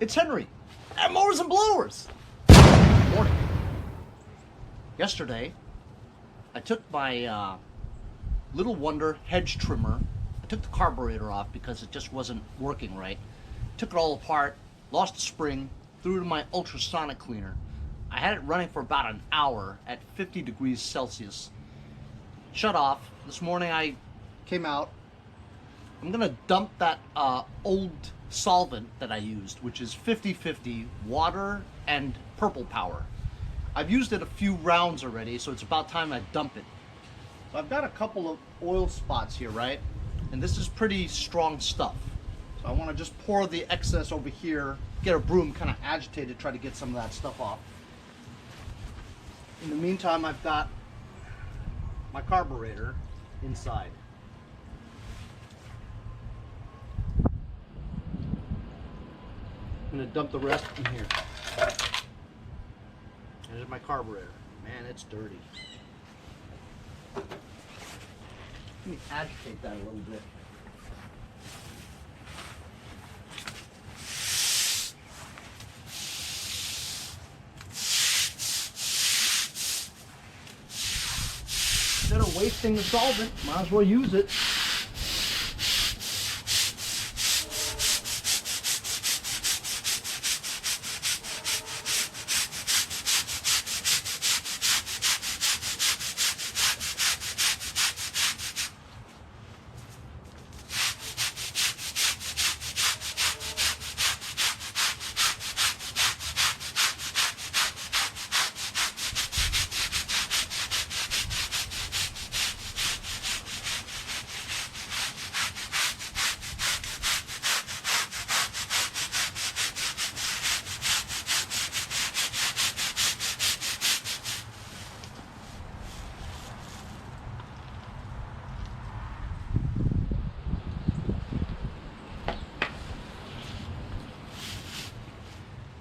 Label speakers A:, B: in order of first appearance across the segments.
A: It's Henry at Mowers and Blowers. Morning. Yesterday, I took my Little Wonder hedge trimmer. I took the carburetor off because it just wasn't working right. Took it all apart, lost the spring, threw it in my ultrasonic cleaner. I had it running for about an hour at 50 degrees Celsius. Shut off. This morning I came out. I'm gonna dump that old solvent that I used, which is 50-50 water and purple power. I've used it a few rounds already, so it's about time I dump it. So I've got a couple of oil spots here, right? And this is pretty strong stuff. So I want to just pour the excess over here, get a broom, kind of agitate it, try to get some of that stuff off. In the meantime, I've got my carburetor inside. I'm going to dump the rest in here. There's my carburetor. Man, it's dirty. Let me agitate that a little bit. Instead of wasting the solvent, might as well use it.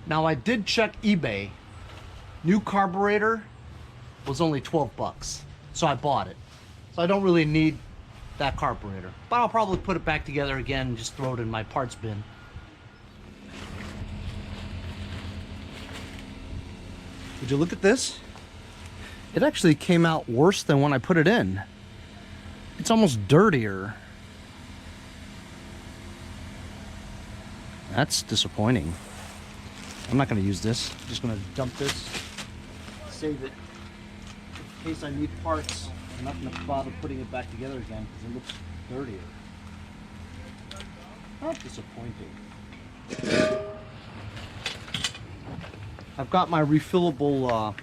A: Now I did check eBay. New carburetor was only 12 bucks. So I bought it. So I don't really need that carburetor. But I'll probably put it back together again and just throw it in my parts bin. Would you look at this? It actually came out worse than when I put it in. It's almost dirtier. That's disappointing. I'm not going to use this. I'm just going to dump this, save it in case I need parts. I'm not going to bother putting it back together again because it looks dirtier. That's disappointing. I've got my refillable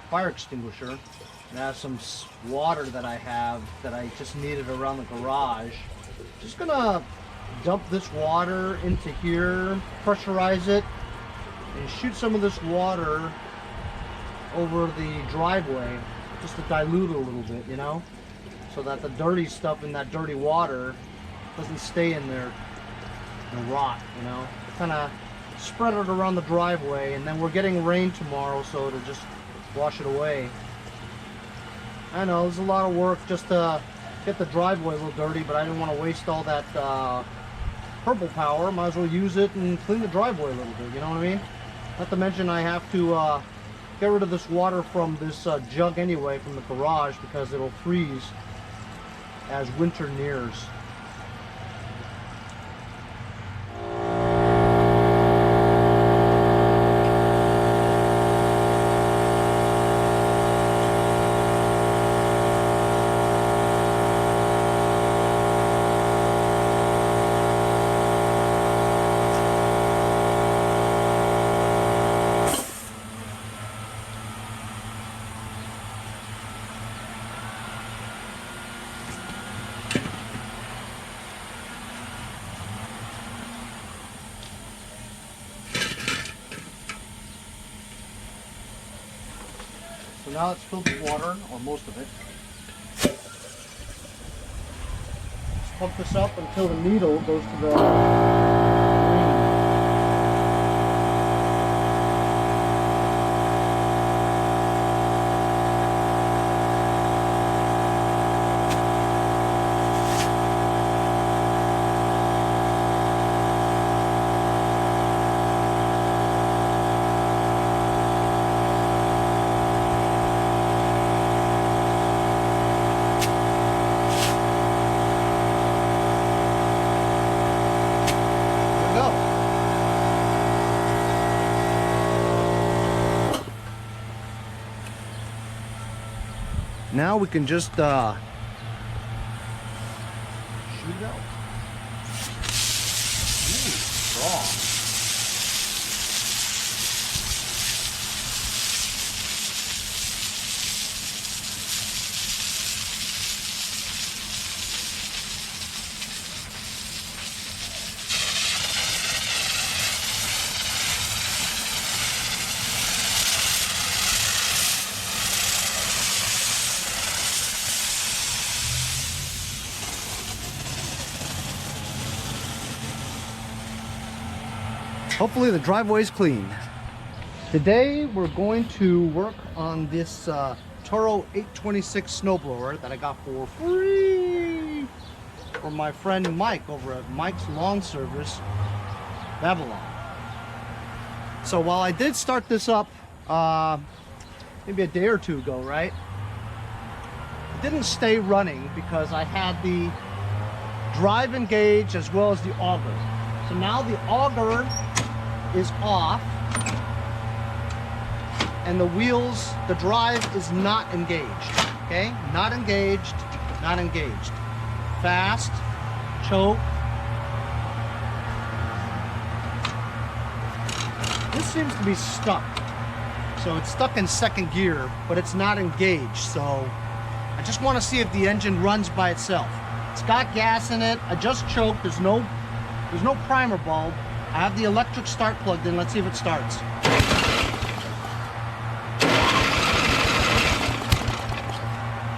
A: fire extinguisher. It has some water that I have that I just needed around the garage. Just going to dump this water into here, pressurize it, and shoot some of this water over the driveway just to dilute it a little bit, you know, so that the dirty stuff in that dirty water doesn't stay in there and rot, you know. Kind of spread it around the driveway, and then we're getting rain tomorrow, so it'll just wash it away. I know there's a lot of work just to get the driveway a little dirty, but I didn't want to waste all that purple power. Might as well use it and clean the driveway a little bit, you know what I mean? Not to mention I have to get rid of this water from this jug anyway from the garage because it'll freeze as winter nears. So now it's filled with water, or most of it. Just pump this up until the needle goes to the Now we can just shoot it out. Ooh, strong. Hopefully the driveway is clean. Today we're going to work on this Toro 826 snowblower that I got for free from my friend Mike over at Mike's Lawn Service, Babylon. So while I did start this up maybe a day or two ago, right? It didn't stay running because I had the drive engaged as well as the auger. So now the auger is off and the wheels, the drive is not engaged. Okay, not engaged, not engaged. Fast, choke. This seems to be stuck. So it's stuck in second gear, but it's not engaged. So I just want to see if the engine runs by itself. It's got gas in it. I just choked. There's no primer bulb. I have the electric start plugged in. Let's see if it starts.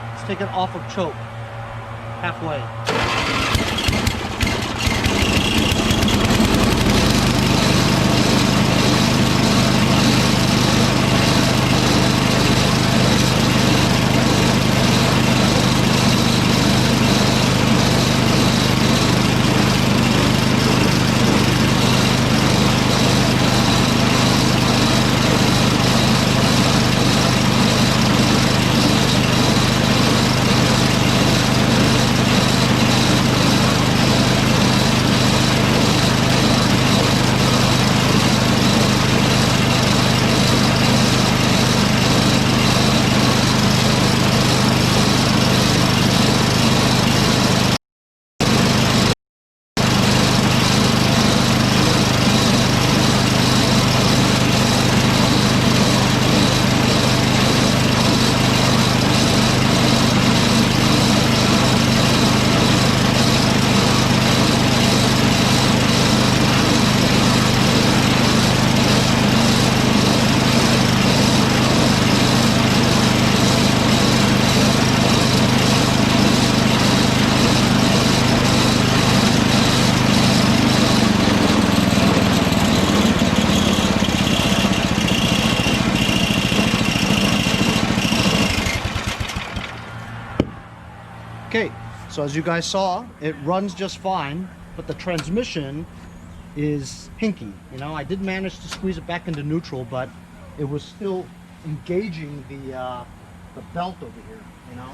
A: Let's take it off of choke. Halfway. Okay, so as you guys saw, it runs just fine, but the transmission is hinky. You know, I did manage to squeeze it back into neutral, but it was still engaging the belt over here, you know,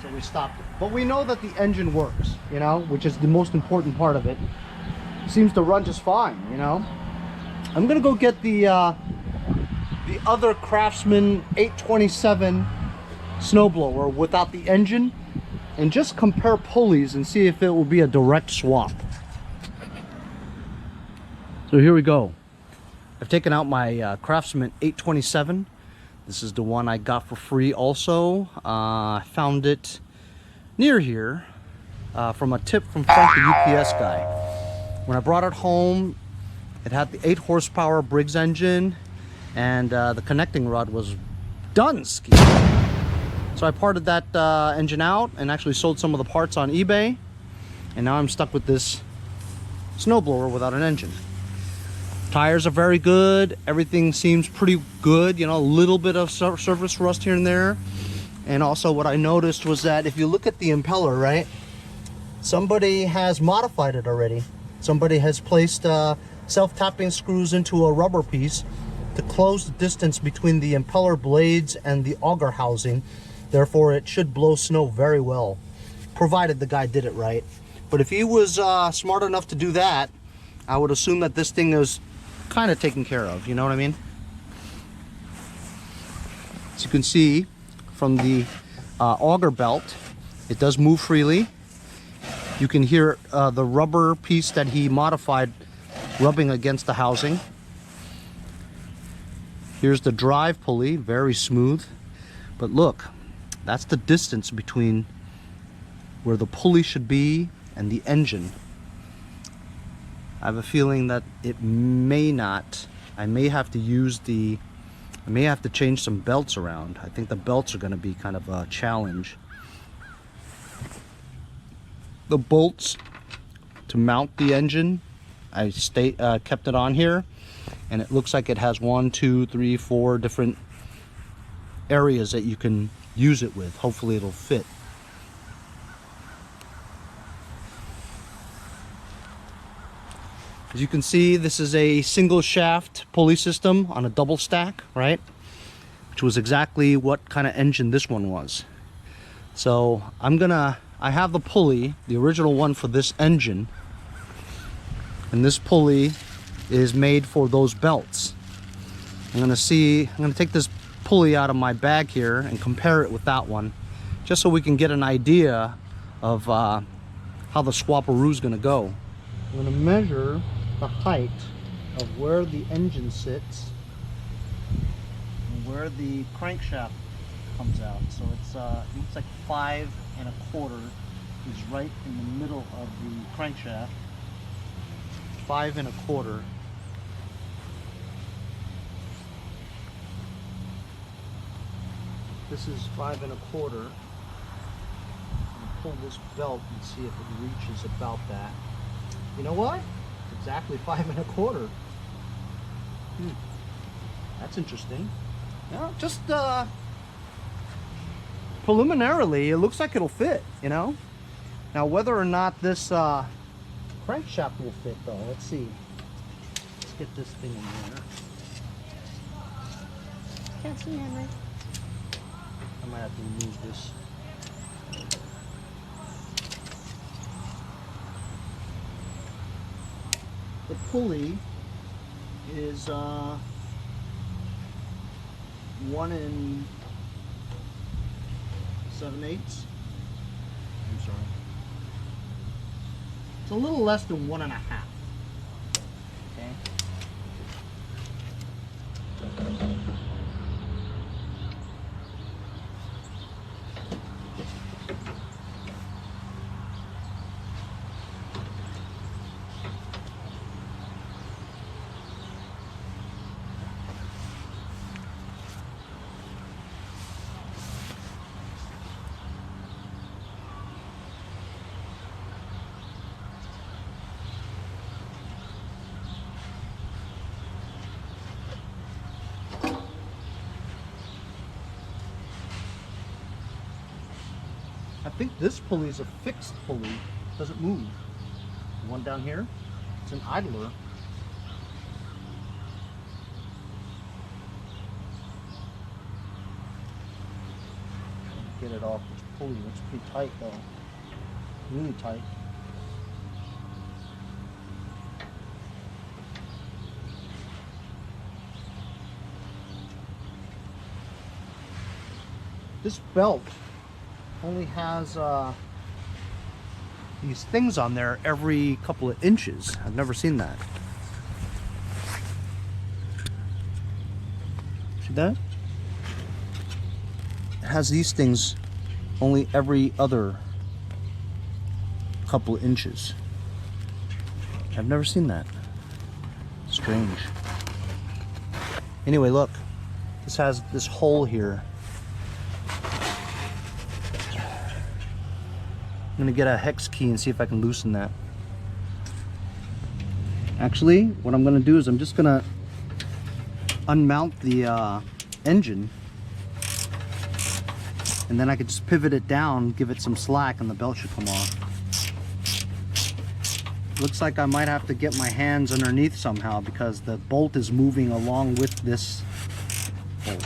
A: so we stopped it. But we know that the engine works, you know, which is the most important part of it. It seems to run just fine, you know. I'm gonna go get the other Craftsman 827 snowblower without the engine and just compare pulleys and see if it will be a direct swap. So here we go. I've taken out my Craftsman 827. This is the one I got for free also. I found it near here from a tip from Frank, the UPS guy. When I brought it home, it had the 8 horsepower Briggs engine, and the connecting rod was DONESKI. So I parted that engine out and actually sold some of the parts on eBay, and now I'm stuck with this snowblower without an engine. Tires are very good. Everything seems pretty good. You know, a little bit of surface rust here and there. And also what I noticed was that if you look at the impeller, right, somebody has modified it already. Somebody has placed self-tapping screws into a rubber piece to close the distance between the impeller blades and the auger housing. Therefore, it should blow snow very well, provided the guy did it right. But if he was smart enough to do that, I would assume that this thing is kind of taken care of, you know what I mean? As you can see from the auger belt. It does move freely. You can hear the rubber piece that he modified rubbing against the housing. Here's the drive pulley, very smooth. But look, that's the distance between where the pulley should be and the engine. I have a feeling that it may not. I may have to change some belts around. I think the belts are going to be kind of a challenge. The bolts to mount the engine, I kept it on here, and it looks like it has 1, 2, 3, 4 different areas that you can use it with. Hopefully it'll fit. As you can see, this is a single shaft pulley system on a double stack, right? Which was exactly what kind of engine this one was. So I have the pulley, the original one for this engine, and this pulley is made for those belts. I'm gonna take this pulley out of my bag here and compare it with that one, just so we can get an idea of how the swapperoo is gonna go. I'm gonna measure the height of where the engine sits and where the crankshaft comes out. So it's it looks like 5 1/4 is right in the middle of the crankshaft. 5 1/4. This is 5 1/4. Pull this belt and see if it reaches about that. You know what? It's exactly 5 1/4. That's interesting. Yeah, just preliminarily, it looks like it'll fit, you know? Now, whether or not this crankshaft will fit, though, let's see. Let's get this thing in there.
B: Can't see, Henry.
A: I might have to remove this. The pulley is 1 7/8. I'm sorry. It's a little less than 1 1/2. Okay. I think this pulley is a fixed pulley. It doesn't move. The one down here, it's an idler. Get it off this pulley. It's pretty tight though. Really tight. This belt only has these things on there every couple of inches. I've never seen that. See that? It has these things only every other couple of inches. I've never seen that. Strange. Anyway, look. This has this hole here. I'm gonna get a hex key and see if I can loosen that. Actually, what I'm gonna do is I'm just gonna unmount the engine, and then I could just pivot it down, give it some slack, and the belt should come off. Looks like I might have to get my hands underneath somehow because the bolt is moving along with this bolt.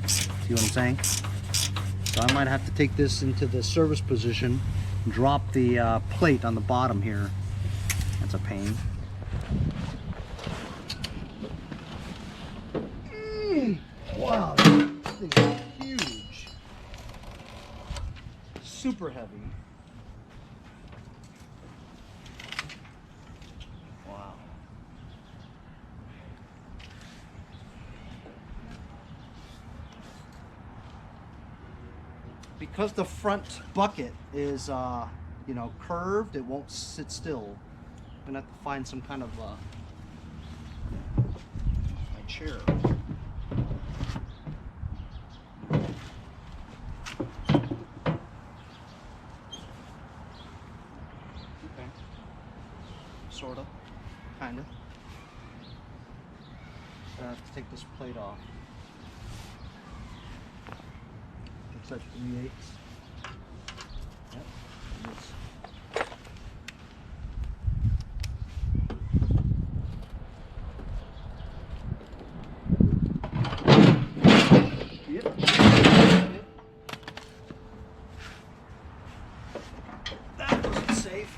A: See what I'm saying? So I might have to take this into the service position, drop the plate on the bottom here. That's a pain. Wow, this thing is huge. super heavy. Wow. Because the front bucket is, you know, curved, it won't sit still. I'm gonna have to find some kind of my chair. Okay. Sorta. Kinda. I have to take this plate off. Looks like 3/8. Yep. Yep. That wasn't safe.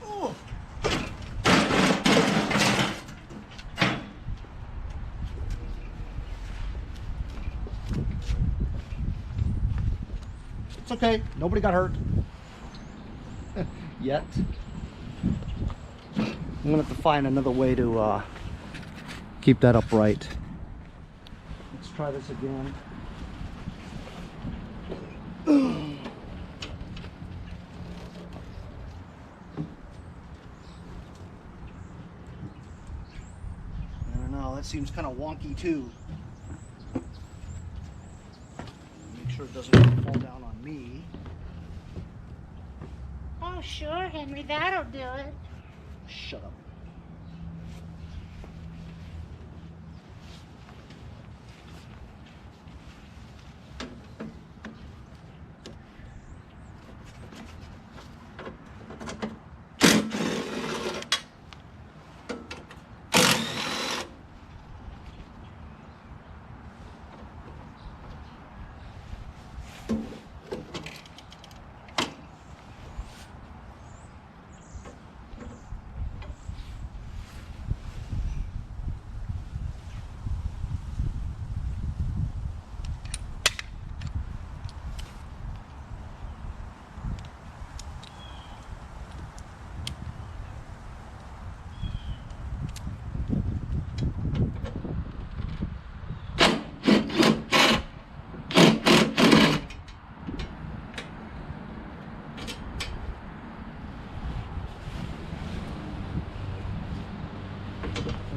A: Oh. It's okay. Nobody got hurt. Yet. I'm gonna have to find another way to keep that upright. Let's try this again. I don't know, that seems kind of wonky too. Make sure it doesn't fall down on me.
B: Oh, sure, Henry, that'll do it.
A: Shut up.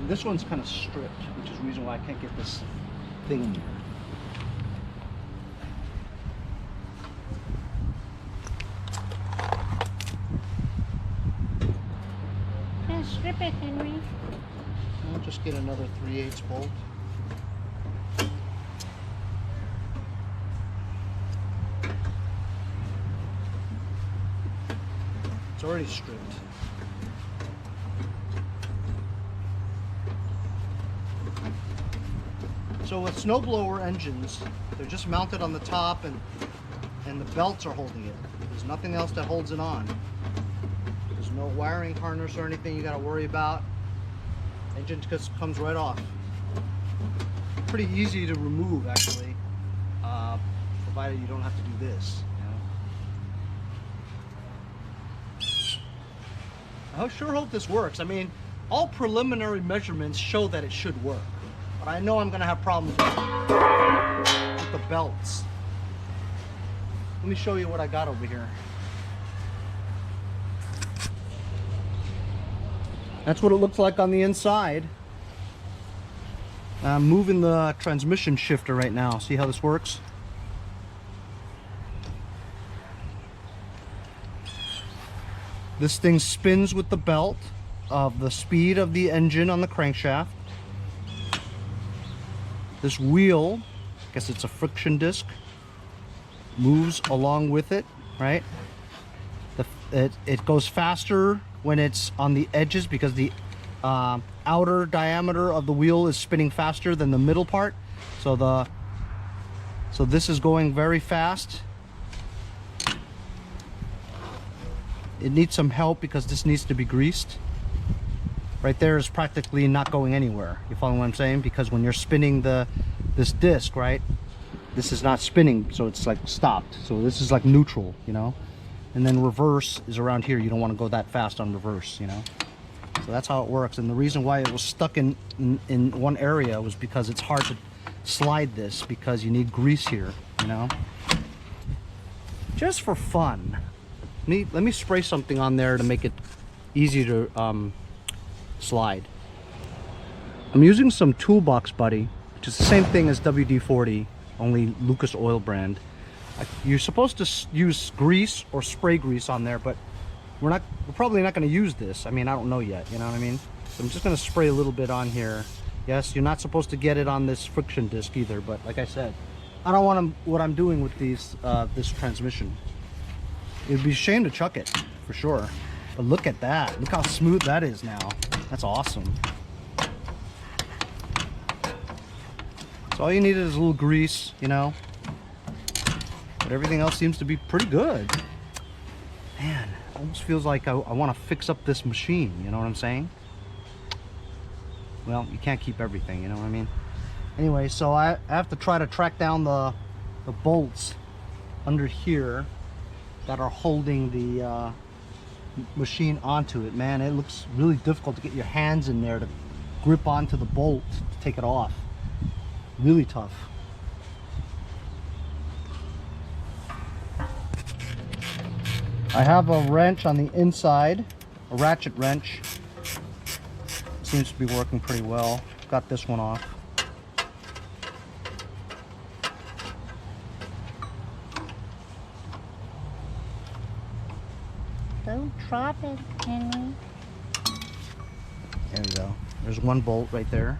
A: This one's kind of stripped, which is the reason why I can't get this thing in here.
B: Can't strip it, Henry.
A: I'll just get another 3/8 bolt. It's already stripped. So with snowblower engines, they're just mounted on the top and the belts are holding it. There's nothing else that holds it on. There's no wiring harness or anything you got to worry about. Engine just comes right off. Pretty easy to remove actually, provided you don't have to do this. You know? I sure hope this works. I mean, all preliminary measurements show that it should work. But I know I'm gonna have problems with the belts. Let me show you what I got over here. That's what it looks like on the inside. I'm moving the transmission shifter right now. See how this works? This thing spins with the belt of the speed of the engine on the crankshaft. This wheel, I guess it's a friction disc, moves along with it, right? It goes faster when it's on the edges because the outer diameter of the wheel is spinning faster than the middle part. So this is going very fast. It needs some help because this needs to be greased. right there is practically not going anywhere. You follow what I'm saying? Because when you're spinning this disc, right, this is not spinning, so it's like stopped. So this is like neutral, you know. And then reverse is around here. You don't want to go that fast on reverse, you know. So that's how it works. And the reason why it was stuck in one area was because it's hard to slide this, because you need grease here, you know. Just for fun. Let me spray something on there to make it easy to slide. I'm using some Toolbox Buddy, which is the same thing as WD-40, only Lucas Oil brand. You're supposed to use grease or spray grease on there, but we're probably not going to use this. I mean, I don't know yet, you know what I mean? So I'm just going to spray a little bit on here. Yes, you're not supposed to get it on this friction disc either, but like I said, I don't want what I'm doing with these this transmission. It'd be a shame to chuck it, for sure. But look at that. Look how smooth that is now. That's awesome. So all you need is a little grease, you know. But everything else seems to be pretty good. Man, it almost feels like I want to fix up this machine, you know what I'm saying? Well, you can't keep everything, you know what I mean? Anyway, so I have to try to track down the bolts under here that are holding the machine onto it. Man, it looks really difficult to get your hands in there to grip onto the bolt to take it off. Really tough. I have a wrench on the inside, a ratchet wrench. Seems to be working pretty well. Got this one off.
B: Don't drop it, Henry.
A: There we go. There's one bolt right there.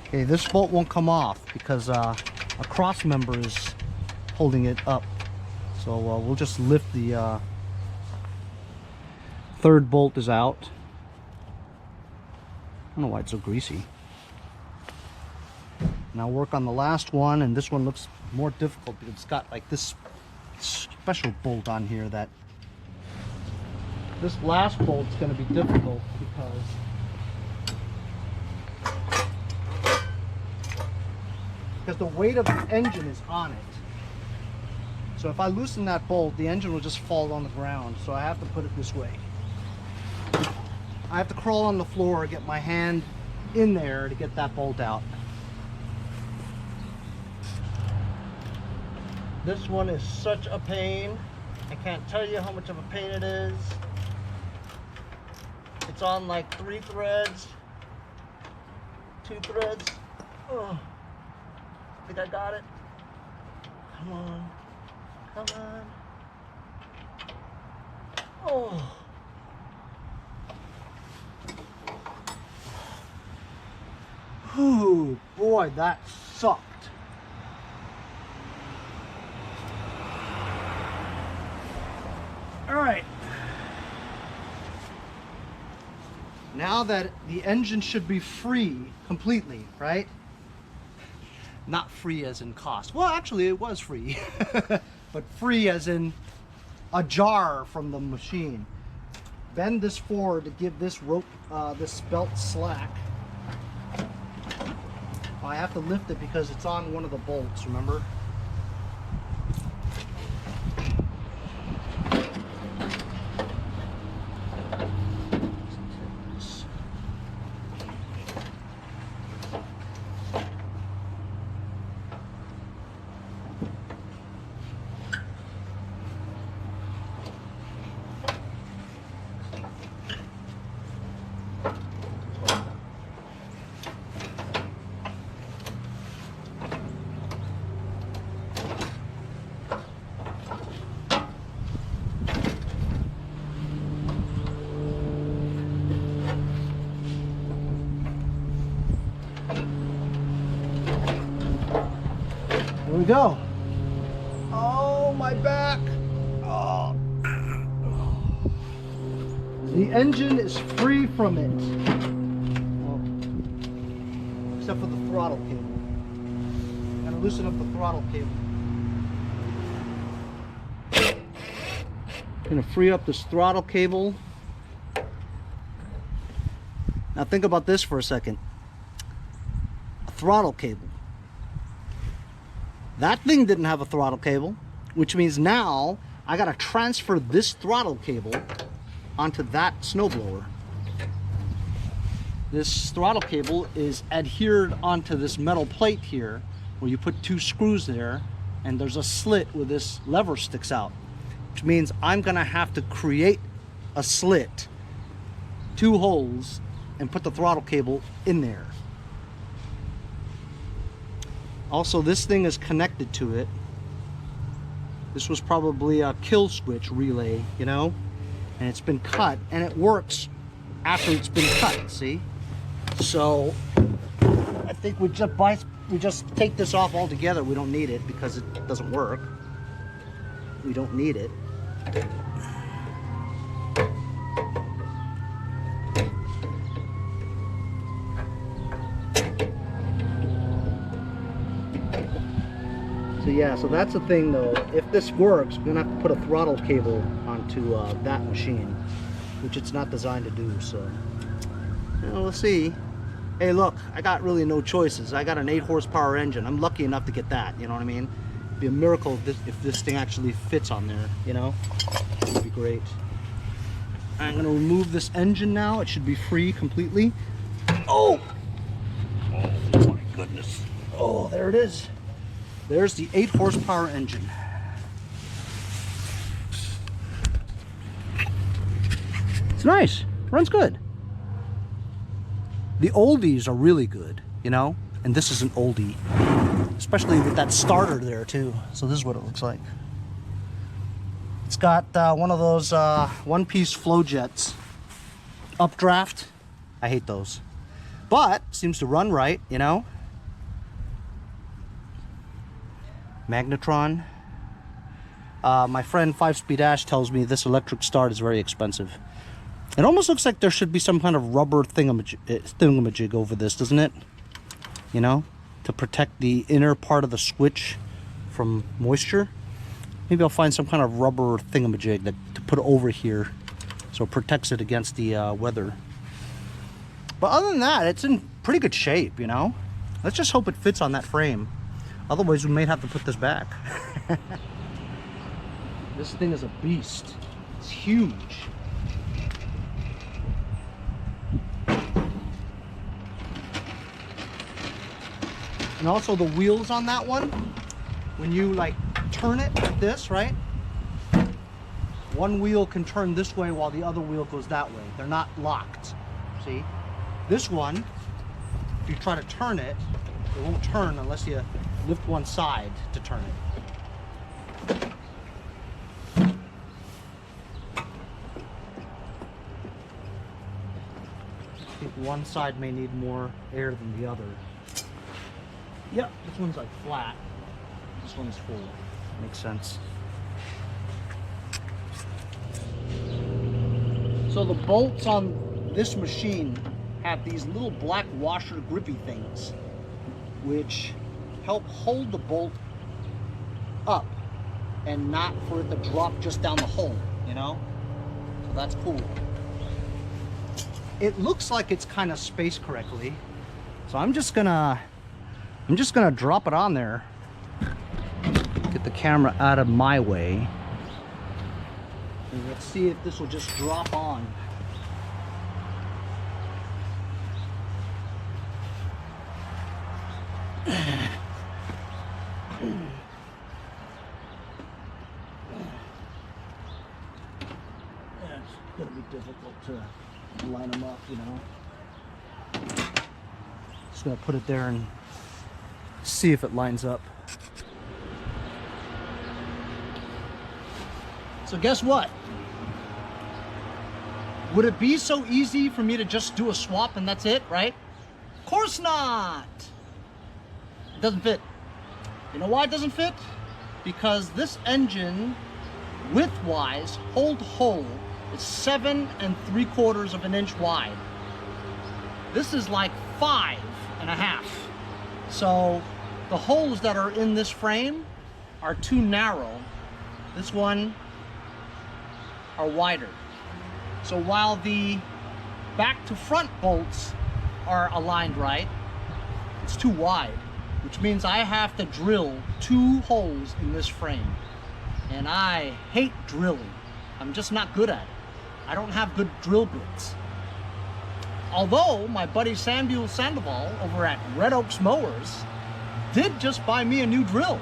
A: Okay, this bolt won't come off because a cross member is holding it up. So we'll just lift the third bolt is out. I don't know why it's so greasy. Now work on the last one, and this one looks more difficult because it's got like this special bolt on here that this last bolt's going to be difficult because the weight of the engine is on it. So if I loosen that bolt, the engine will just fall on the ground. So I have to put it this way. I have to crawl on the floor, get my hand in there to get that bolt out. This one is such a pain. I can't tell you how much of a pain it is. It's on like 3 threads, 2 threads. Oh, I think I got it. Come on, come on. Oh. Ooh, boy, that sucked. All right. Now that the engine should be free completely, right? Not free as in cost. Well, actually it was free, but free as in a jar from the machine. Bend this forward to give this rope, this belt slack. I have to lift it because it's on one of the bolts, remember? Here we go. Oh, my back. Oh. The engine is free from it. except for the throttle cable. Gotta loosen up the throttle cable. Gonna free up this throttle cable. Now think about this for a second. A throttle cable. That thing didn't have a throttle cable, which means now I gotta transfer this throttle cable onto that snowblower. This throttle cable is adhered onto this metal plate here, where you put 2 screws there, and there's a slit where this lever sticks out, which means I'm gonna have to create a slit, 2 holes, and put the throttle cable in there. Also, this thing is connected to it. This was probably a kill switch relay, you know, and it's been cut, and it works after it's been cut, see? So I think we just take this off altogether. We don't need it because it doesn't work. We don't need it. So yeah, so that's the thing though. If this works, we're gonna have to put a throttle cable onto that machine, which it's not designed to do. So we'll see. Hey, look, I got really no choices. I got an 8 horsepower engine. I'm lucky enough to get that. You know what I mean? It'd be a miracle if this thing actually fits on there. You know, it'd be great. I'm gonna remove this engine now. It should be free completely. Oh my goodness. Oh, there it is. There's the 8 horsepower engine. It's nice. Runs good. The oldies are really good, you know? And this is an oldie. Especially with that starter there too. So this is what it looks like. It's got one of those one-piece flow jets. Updraft. I hate those. But seems to run right, you know? Magnetron. My friend 5-Speed Ash tells me this electric start is very expensive. It almost looks like there should be some kind of rubber thingamajig over this, doesn't it? You know, to protect the inner part of the switch from moisture. Maybe I'll find some kind of rubber thingamajig to put over here so it protects it against the weather. But other than that, it's in pretty good shape, you know? Let's just hope it fits on that frame. Otherwise, we may have to put this back. This thing is a beast. It's huge. And also the wheels on that one, when you like turn it like this, right? One wheel can turn this way while the other wheel goes that way. They're not locked, see? This one, if you try to turn it, it won't turn unless you lift one side to turn it. I think one side may need more air than the other. Yep, this one's like flat. This one's full. Makes sense. So the bolts on this machine have these little black washer grippy things, which help hold the bolt up and not for it to drop just down the hole, you know? So that's cool. It looks like it's kind of spaced correctly. So I'm just gonna drop it on there. Get the camera out of my way. And let's see if this will just drop on. It's gonna be difficult to line them up, you know. Just gonna put it there and see if it lines up. So guess what? Would it be so easy for me to just do a swap and that's it, right? Of course not. It doesn't fit. You know why it doesn't fit? Because this engine, width-wise, hole to hole, is 7 3/4 of an inch wide. This is like 5 and a half. So the holes that are in this frame are too narrow. This one are wider. So while the back to front bolts are aligned right, it's too wide, which means I have to drill 2 holes in this frame. And I hate drilling. I'm just not good at it. I don't have good drill bits. Although my buddy Samuel Sandoval over at Red Oaks Mowers did just buy me a new drill.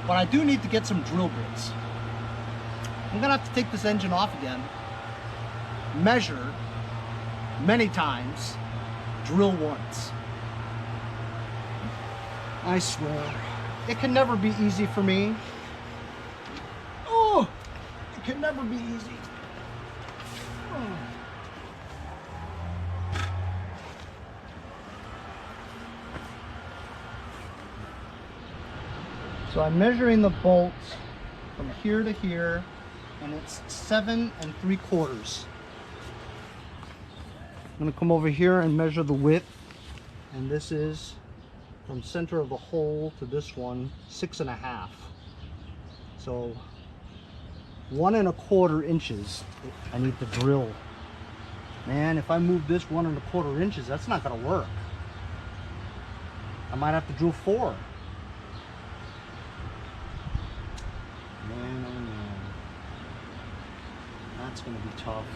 A: But I do need to get some drill bits. I'm gonna have to take this engine off again, measure many times, drill once. I swear, it can never be easy for me. Oh, it can never be easy. Oh. So I'm measuring the bolts from here to here, and it's 7 3/4. I'm gonna come over here and measure the width, and this is from center of the hole to this one, 6 1/2. So 1 1/4 inches I need to drill. Man, if I move this 1 1/4 inches, that's not gonna work. I might have to drill 4. Man, oh man. That's gonna be tough.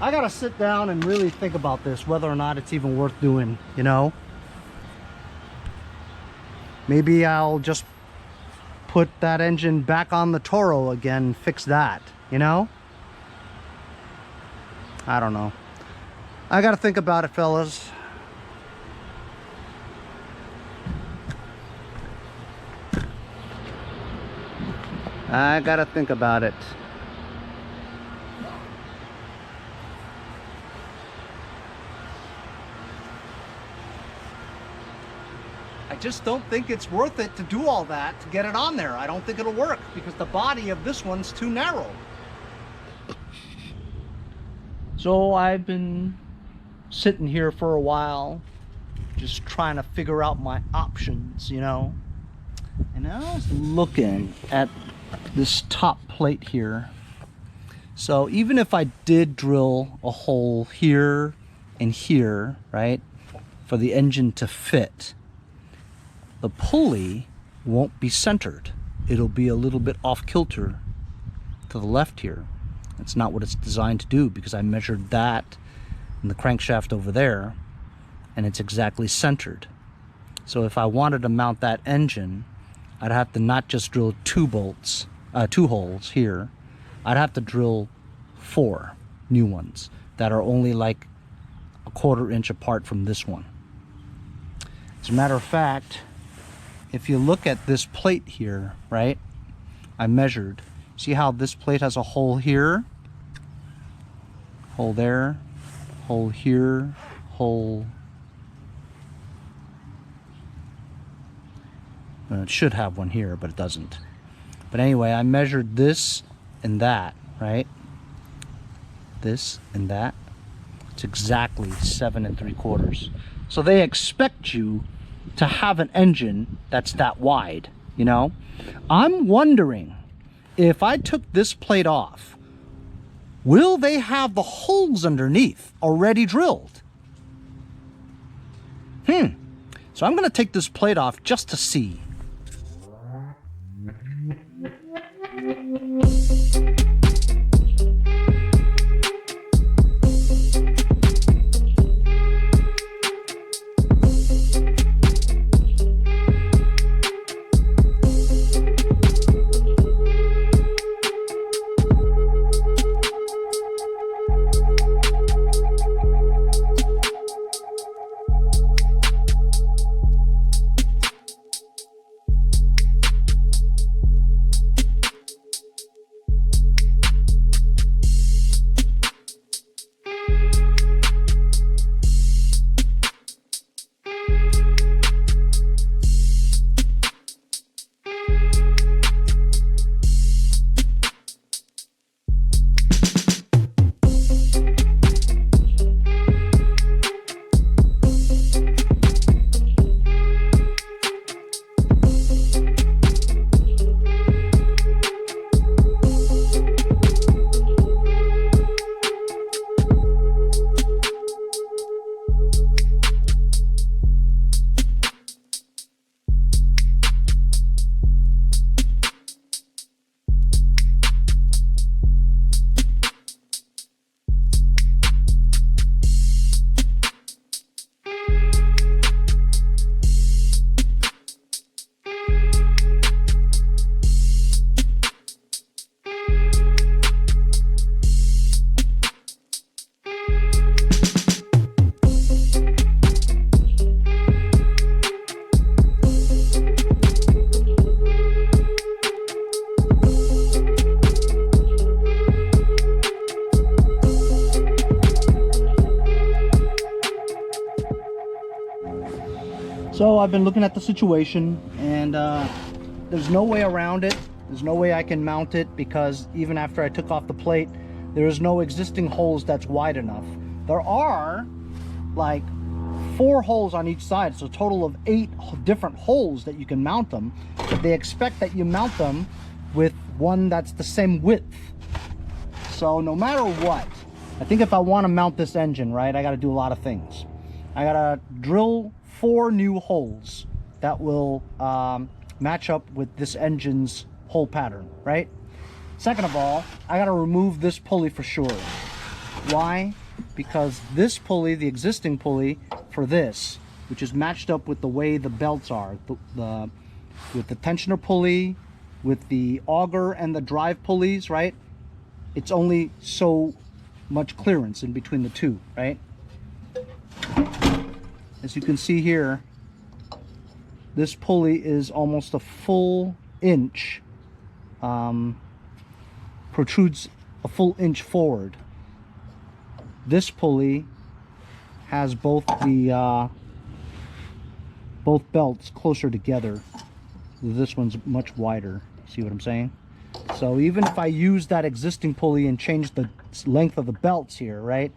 A: I gotta sit down and really think about this, whether or not it's even worth doing, you know? Maybe I'll just put that engine back on the Toro again and fix that, you know? I don't know. I gotta think about it, fellas. I gotta think about it. I just don't think it's worth it to do all that to get it on there. I don't think it'll work because the body of this one's too narrow. So I've been sitting here for a while, just trying to figure out my options, you know. And I was looking at this top plate here. So even if I did drill a hole here and here, right, for the engine to fit, the pulley won't be centered. It'll be a little bit off kilter to the left here. That's not what it's designed to do, because I measured that in the crankshaft over there and it's exactly centered. So if I wanted to mount that engine, I'd have to not just drill 2 holes here. I'd have to drill 4 new ones that are only like 1/4 inch apart from this one. As a matter of fact, if you look at this plate here, right, I measured. See how this plate has a hole here, hole there, hole here, hole. Well, it should have one here, but it doesn't. But anyway, I measured this and that, right? This and that. It's exactly 7 3/4. So they expect you to have an engine that's that wide, you know? I'm wondering, if I took this plate off, will they have the holes underneath already drilled? So I'm gonna take this plate off just to see. So I've been looking at the situation, and there's no way around it. There's no way I can mount it, because even after I took off the plate, there is no existing holes that's wide enough. There are like 4 holes on each side, so a total of 8 different holes that you can mount them. But they expect that you mount them with one that's the same width. So no matter what, I think if I want to mount this engine, right, I got to do a lot of things. I got to drill 4 new holes that will match up with this engine's hole pattern, right? Second of all, I got to remove this pulley for sure. Why? Because this pulley, the existing pulley for this, which is matched up with the way the belts are, with the tensioner pulley, with the auger and the drive pulleys, right? It's only so much clearance in between the two, right? As you can see here, this pulley is almost a full inch, protrudes a full inch forward. This pulley has both the both belts closer together. This one's much wider. See what I'm saying? So even if I use that existing pulley and change the length of the belts here, right,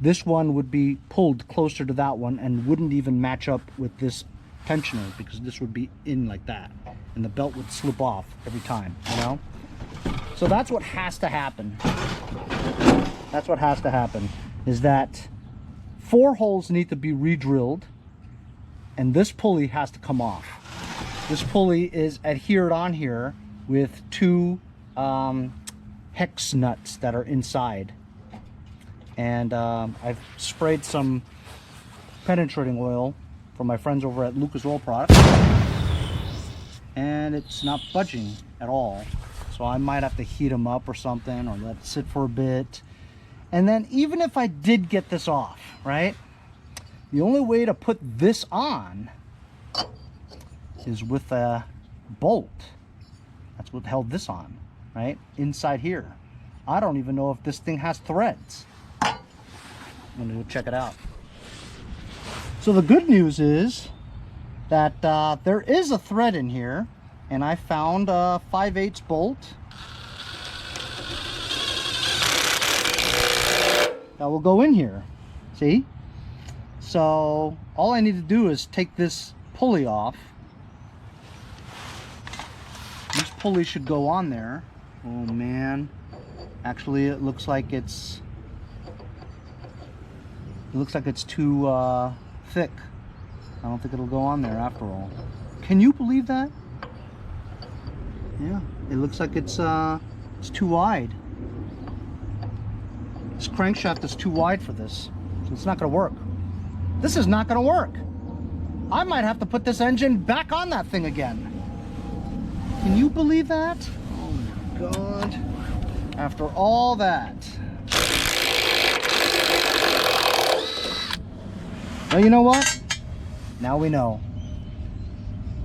A: this one would be pulled closer to that one and wouldn't even match up with this tensioner, because this would be in like that and the belt would slip off every time, you know? So that's what has to happen. That's what has to happen, is that 4 holes need to be re-drilled, and this pulley has to come off. This pulley is adhered on here with 2 hex nuts that are inside, and I've sprayed some penetrating oil from my friends over at Lucas Oil Products, and it's not budging at all. So I might have to heat them up or something, or let it sit for a bit. And then even if I did get this off, right, the only way to put this on is with a bolt. That's what held this on, right, inside here. I don't even know if this thing has threads. I'm gonna go check it out. So the good news is that there is a thread in here, and I found a 5/8 bolt that will go in here. See? So all I need to do is take this pulley off. This pulley should go on there. Oh man, actually it looks like it's too thick. I don't think it'll go on there after all. Can you believe that? Yeah, it looks like it's too wide. This crankshaft is too wide for this, so it's not gonna work. This is not gonna work. I might have to put this engine back on that thing again. Can you believe that? Oh my God. After all that. Well, you know what? Now we know.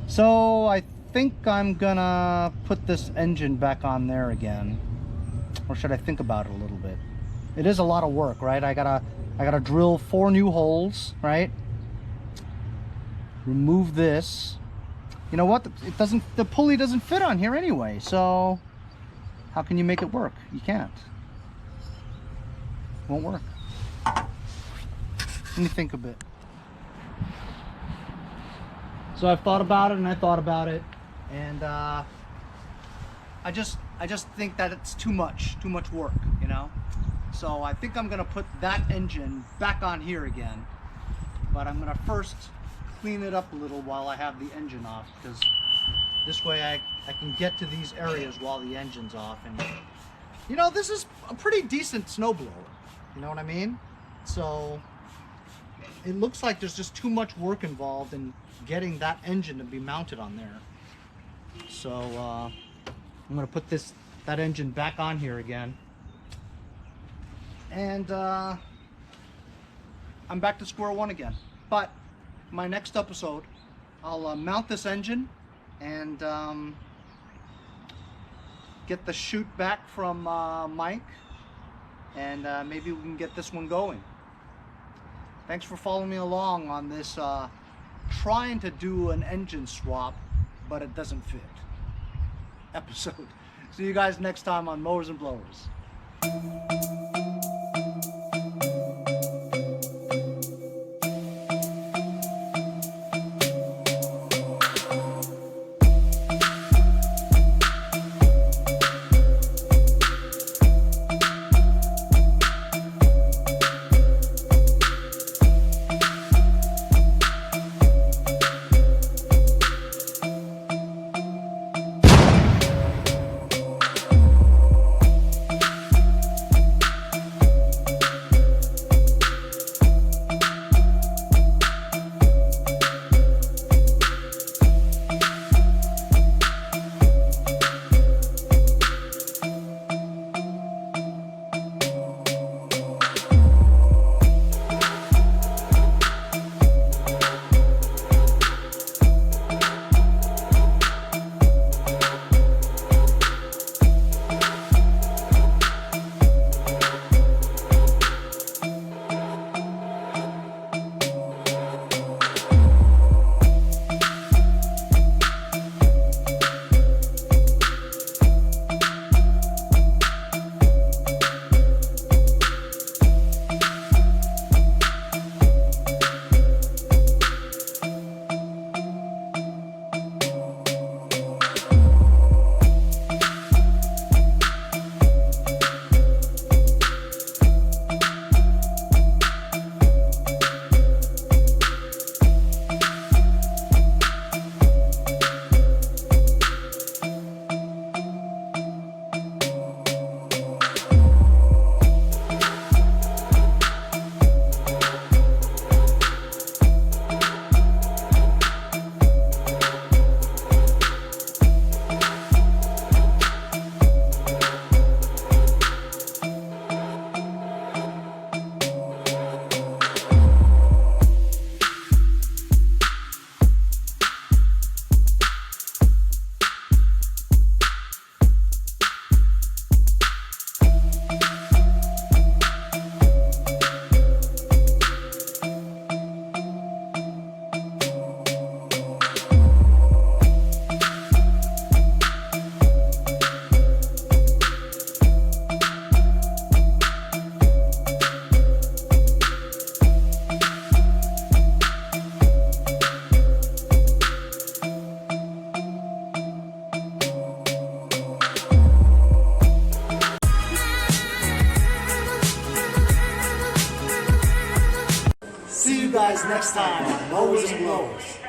A: So I think I'm gonna put this engine back on there again. Or should I think about it a little bit? It is a lot of work, right? I gotta drill 4 new holes, right? Remove this. You know what? The pulley doesn't fit on here anyway, so how can you make it work? You can't. It won't work. Let me think a bit. So I've thought about it and I thought about it, and I just think that it's too much work, you know? So I think I'm gonna put that engine back on here again, but I'm gonna first clean it up a little while I have the engine off, because this way I can get to these areas while the engine's off. And you know, this is a pretty decent snowblower, you know what I mean? So it looks like there's just too much work involved in getting that engine to be mounted on there. So I'm gonna put that engine back on here again, and I'm back to square one again. But my next episode, I'll mount this engine and get the chute back from Mike, and maybe we can get this one going. Thanks for following me along on this
C: trying to do an engine swap, but it doesn't fit episode. See you guys next time on Mowers and Blowers. See you guys next time on Mowers and Blowers.